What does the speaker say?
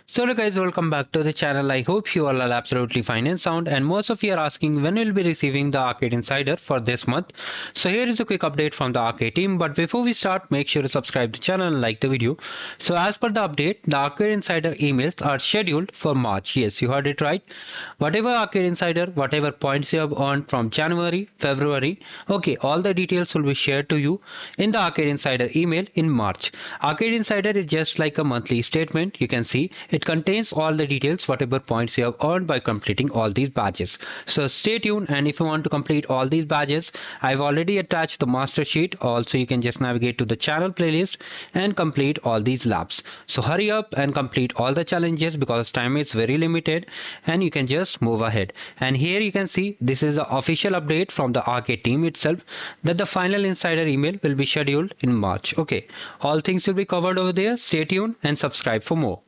So hello guys, welcome back to the channel. I hope you all are absolutely fine and sound, and most of you are asking when we'll be receiving the Arcade Insider for this month. So here is a quick update from the Arcade team, but before we start, make sure to subscribe to the channel and like the video. So as per the update, the Arcade Insider emails are scheduled for March. Yes, you heard it right. Whatever Arcade Insider, whatever points you have earned from January, February, okay, all the details will be shared to you in the Arcade Insider email in March. Arcade Insider is just like a monthly statement. You can see it contains all the details, whatever points you have earned by completing all these badges. So stay tuned, and if you want to complete all these badges, I've already attached the master sheet. Also, you can just navigate to the channel playlist and complete all these labs. So hurry up and complete all the challenges because time is very limited and you can just move ahead. And here you can see this is the official update from the Arcade team itself that the final insider email will be scheduled in March. Okay, all things will be covered over there. Stay tuned and subscribe for more.